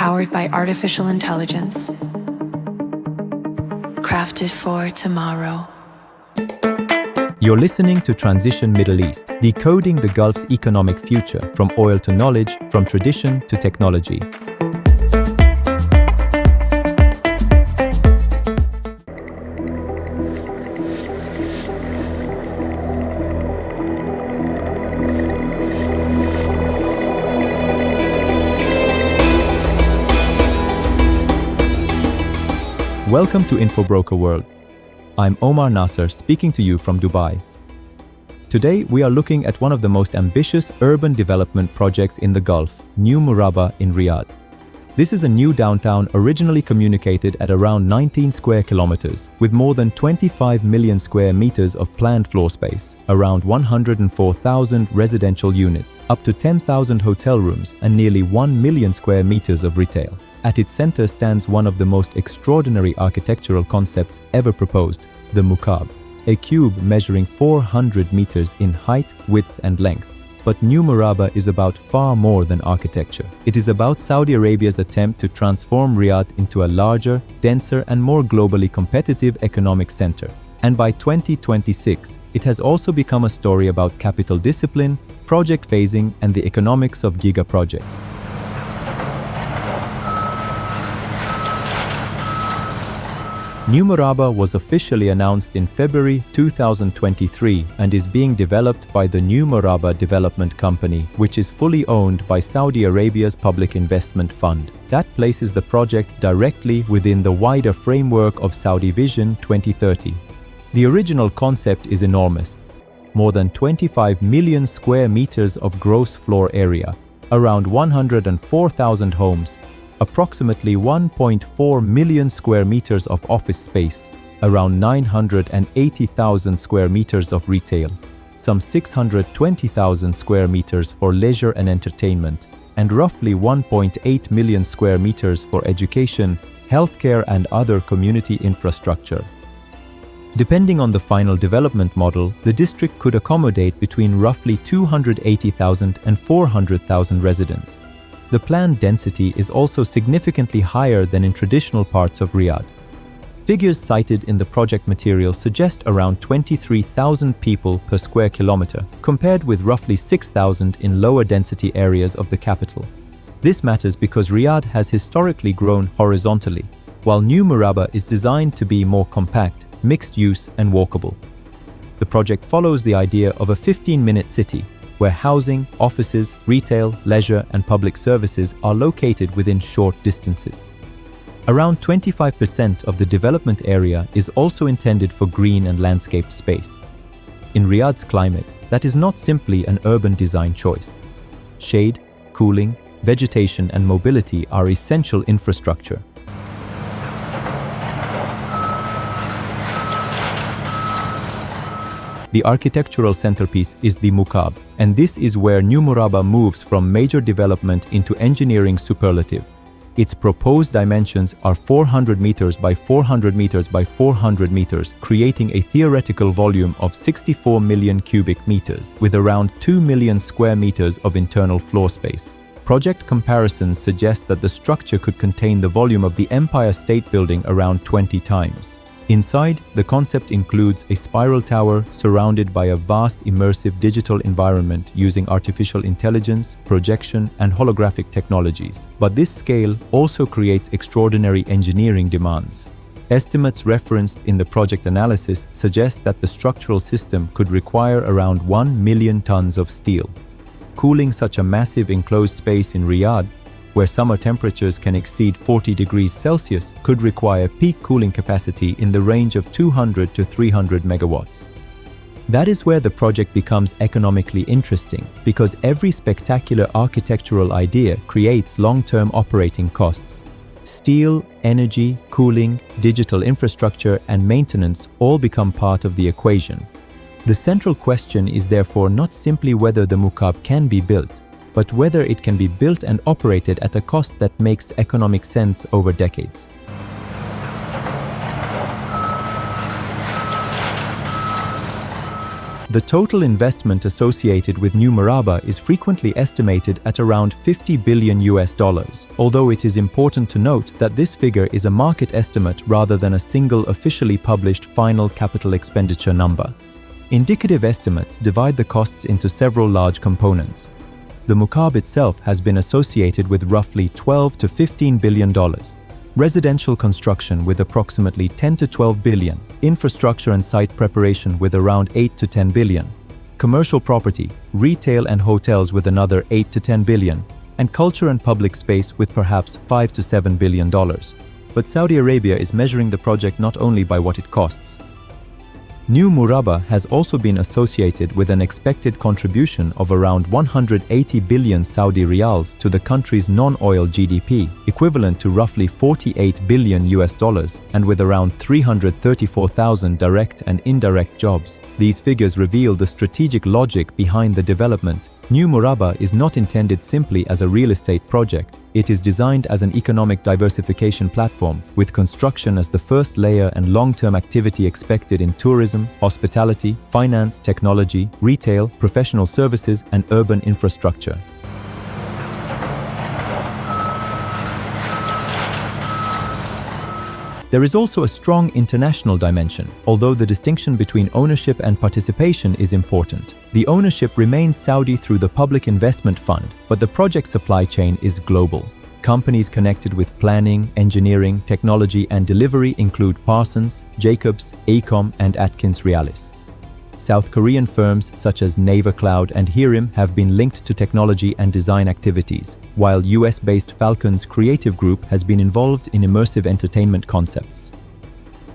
powered by artificial intelligence, crafted for tomorrow. You're listening to Transition Middle East, decoding the Gulf's economic future, from oil to knowledge, from tradition to technology. Welcome to InfoBroker World. I'm Omar Nasser, speaking to you from Dubai. Today, we are looking at one of the most ambitious urban development projects in the Gulf, New Murabba in Riyadh. This is a new downtown originally communicated at around 19 square kilometers, with more than 25 million square meters of planned floor space, around 104,000 residential units, up to 10,000 hotel rooms, and nearly 1 million square meters of retail. At its center stands one of the most extraordinary architectural concepts ever proposed, the Mukaab, a cube measuring 400 meters in height, width, and length. But New Murabba is about far more than architecture. It is about Saudi Arabia's attempt to transform Riyadh into a larger, denser, and more globally competitive economic center. And by 2026, it has also become a story about capital discipline, project phasing, and the economics of giga projects. New Murabba was officially announced in February 2023 and is being developed by the New Murabba Development Company, which is fully owned by Saudi Arabia's Public Investment Fund. That places the project directly within the wider framework of Saudi Vision 2030. The original concept is enormous. More than 25 million square meters of gross floor area, around 104,000 homes, approximately 1.4 million square meters of office space, around 980,000 square meters of retail, some 620,000 square meters for leisure and entertainment, and roughly 1.8 million square meters for education, healthcare, and other community infrastructure. Depending on the final development model, the district could accommodate between roughly 280,000 and 400,000 residents. The planned density is also significantly higher than in traditional parts of Riyadh. Figures cited in the project material suggest around 23,000 people per square kilometer, compared with roughly 6,000 in lower density areas of the capital. This matters because Riyadh has historically grown horizontally, while New Murabba is designed to be more compact, mixed use, and walkable. The project follows the idea of a 15-minute city, where housing, offices, retail, leisure, and public services are located within short distances. Around 25% of the development area is also intended for green and landscaped space. In Riyadh's climate, that is not simply an urban design choice. Shade, cooling, vegetation, and mobility are essential infrastructure. The architectural centerpiece is the Mukaab, and this is where New Murabba moves from major development into engineering superlative. Its proposed dimensions are 400 meters by 400 meters by 400 meters, creating a theoretical volume of 64 million cubic meters, with around 2 million square meters of internal floor space. Project comparisons suggest that the structure could contain the volume of the Empire State Building around 20 times. Inside, the concept includes a spiral tower surrounded by a vast immersive digital environment using artificial intelligence, projection, and holographic technologies. But this scale also creates extraordinary engineering demands. Estimates referenced in the project analysis suggest that the structural system could require around 1 million tons of steel. Cooling such a massive enclosed space in Riyadh, where summer temperatures can exceed 40 degrees Celsius, could require peak cooling capacity in the range of 200 to 300 megawatts. That is where the project becomes economically interesting, because every spectacular architectural idea creates long-term operating costs. Steel, energy, cooling, digital infrastructure, and maintenance all become part of the equation. The central question is therefore not simply whether the Mukaab can be built, but whether it can be built and operated at a cost that makes economic sense over decades. The total investment associated with New Murabba is frequently estimated at around $50 billion, although it is important to note that this figure is a market estimate rather than a single officially published final capital expenditure number. Indicative estimates divide the costs into several large components. The Mukaab itself has been associated with roughly $12 to $15 billion. Residential construction with approximately $10 to $12 billion, infrastructure and site preparation with around $8 to $10 billion, commercial property, retail and hotels with another $8 to $10 billion, and culture and public space with perhaps $5 to $7 billion. But Saudi Arabia is measuring the project not only by what it costs. New Murabba has also been associated with an expected contribution of around 180 billion Saudi riyals to the country's non-oil GDP, equivalent to roughly $48 billion, and with around 334,000 direct and indirect jobs. These figures reveal the strategic logic behind the development. New Murabba is not intended simply as a real estate project. It is designed as an economic diversification platform, with construction as the first layer and long-term activity expected in tourism, hospitality, finance, technology, retail, professional services, and urban infrastructure. There is also a strong international dimension, although the distinction between ownership and participation is important. The ownership remains Saudi through the Public Investment Fund, but the project supply chain is global. Companies connected with planning, engineering, technology, and delivery include Parsons, Jacobs, AECOM, and Atkins Realis. South Korean firms such as Naver Cloud and Hirim have been linked to technology and design activities, while US-based Falcon's Creative Group has been involved in immersive entertainment concepts.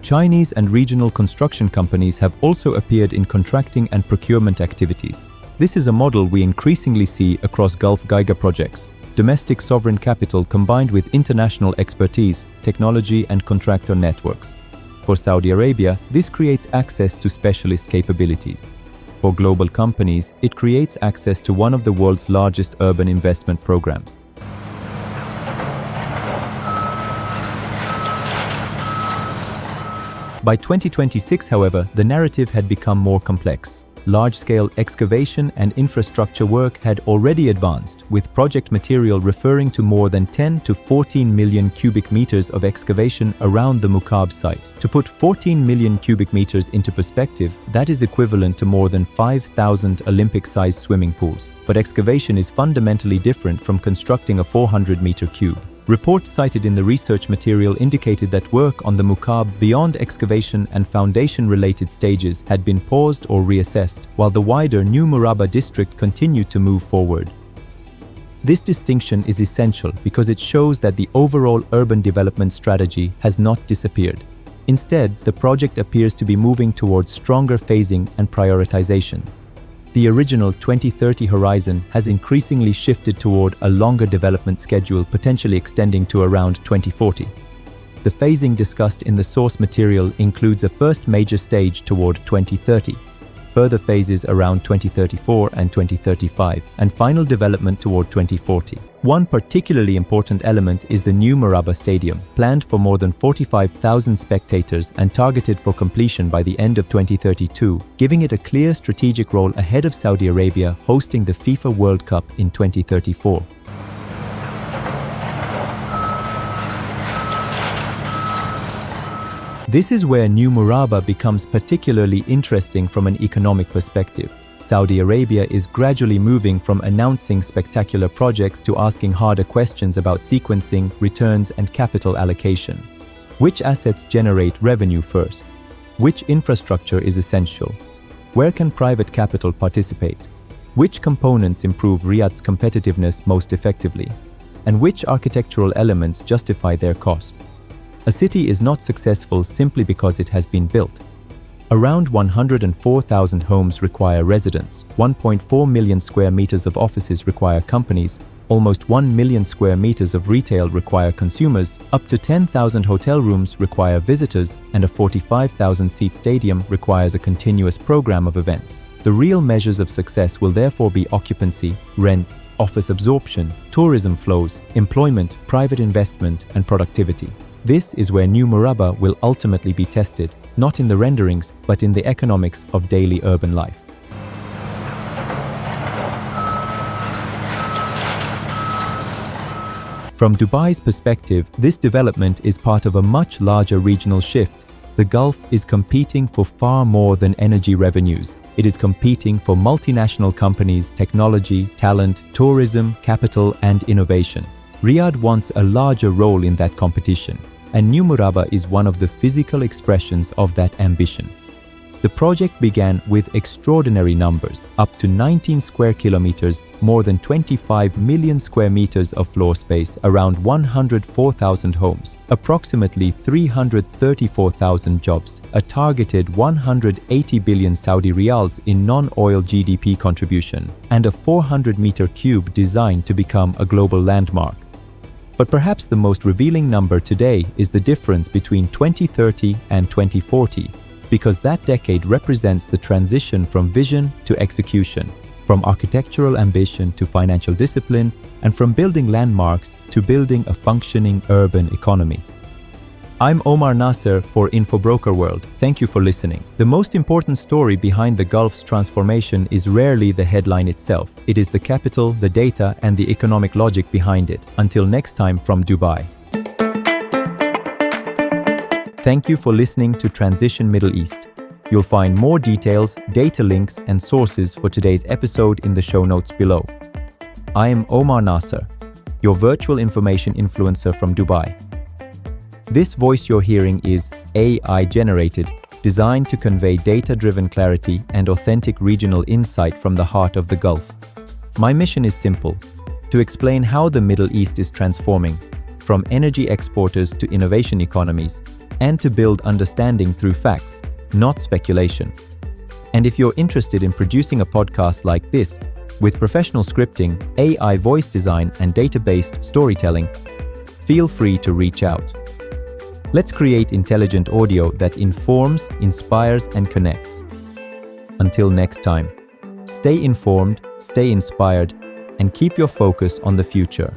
Chinese and regional construction companies have also appeared in contracting and procurement activities. This is a model we increasingly see across Gulf Giga projects. Domestic sovereign capital combined with international expertise, technology, and contractor networks. For Saudi Arabia, this creates access to specialist capabilities. For global companies, it creates access to one of the world's largest urban investment programs. By 2026, however, the narrative had become more complex. Large-scale excavation and infrastructure work had already advanced, with project material referring to more than 10 to 14 million cubic meters of excavation around the Mukaab site. To put 14 million cubic meters into perspective, that is equivalent to more than 5,000 Olympic-sized swimming pools. But excavation is fundamentally different from constructing a 400-meter cube. Reports cited in the research material indicated that work on the Mukaab beyond excavation and foundation-related stages had been paused or reassessed, while the wider New Murabba district continued to move forward. This distinction is essential because it shows that the overall urban development strategy has not disappeared. Instead, the project appears to be moving towards stronger phasing and prioritization. The original 2030 horizon has increasingly shifted toward a longer development schedule, potentially extending to around 2040. The phasing discussed in the source material includes a first major stage toward 2030, further phases around 2034 and 2035, and final development toward 2040. One particularly important element is the new Murabba Stadium, planned for more than 45,000 spectators and targeted for completion by the end of 2032, giving it a clear strategic role ahead of Saudi Arabia hosting the FIFA World Cup in 2034. This is where New Murabba becomes particularly interesting from an economic perspective. Saudi Arabia is gradually moving from announcing spectacular projects to asking harder questions about sequencing, returns, and capital allocation. Which assets generate revenue first? Which infrastructure is essential? Where can private capital participate? Which components improve Riyadh's competitiveness most effectively? And which architectural elements justify their cost? A city is not successful simply because it has been built. Around 104,000 homes require residents, 1.4 million square meters of offices require companies, almost 1 million square meters of retail require consumers, up to 10,000 hotel rooms require visitors, and a 45,000-seat stadium requires a continuous program of events. The real measures of success will therefore be occupancy, rents, office absorption, tourism flows, employment, private investment, and productivity. This is where New Murabba will ultimately be tested, not in the renderings, but in the economics of daily urban life. From Dubai's perspective, this development is part of a much larger regional shift. The Gulf is competing for far more than energy revenues. It is competing for multinational companies, technology, talent, tourism, capital, and innovation. Riyadh wants a larger role in that competition, and New Murabba is one of the physical expressions of that ambition. The project began with extraordinary numbers, up to 19 square kilometers, more than 25 million square meters of floor space, around 104,000 homes, approximately 334,000 jobs, a targeted 180 billion Saudi riyals in non-oil GDP contribution, and a 400-meter cube designed to become a global landmark. But perhaps the most revealing number today is the difference between 2030 and 2040, because that decade represents the transition from vision to execution, from architectural ambition to financial discipline, and from building landmarks to building a functioning urban economy. I'm Omar Nasser for Infobroker World. Thank you for listening. The most important story behind the Gulf's transformation is rarely the headline itself. It is the capital, the data, and the economic logic behind it. Until next time from Dubai. Thank you for listening to Transition Middle East. You'll find more details, data links, and sources for today's episode in the show notes below. I am Omar Nasser, your virtual information influencer from Dubai. This voice you're hearing is AI-generated, designed to convey data-driven clarity and authentic regional insight from the heart of the Gulf. My mission is simple: to explain how the Middle East is transforming, from energy exporters to innovation economies, and to build understanding through facts, not speculation. And if you're interested in producing a podcast like this, with professional scripting, AI voice design, and data-based storytelling, feel free to reach out. Let's create intelligent audio that informs, inspires, and connects. Until next time, stay informed, stay inspired, and keep your focus on the future.